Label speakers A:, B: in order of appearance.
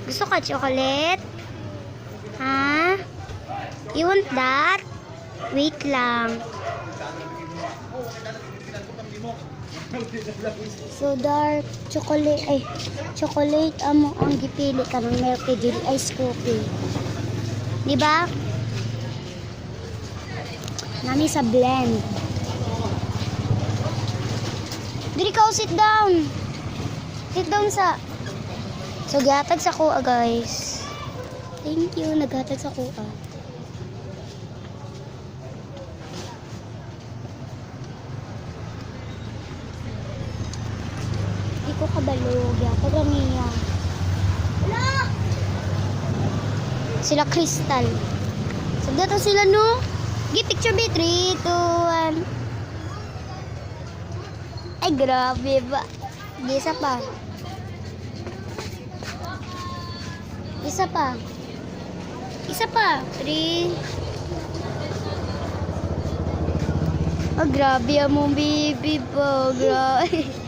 A: Gusto ka chocolate? Ha? You want that? Wait lang. So dark chocolate ang gipili ka ng milk jelly ice coffee. Di ba? Nami sa blend. Dili ka, sit down. Sit down sa. So gihatag sa kuha, guys. Thank you, naghatag sa kuha. Ko kabalog yata niya. Sila Crystal. Sagdata sila no. Gi picture be 3, 2, 1. Ay grabe ba. Isa pa. Isa pa. Isa pa. 3. Oh, grabe ang mong baby po. Grabe.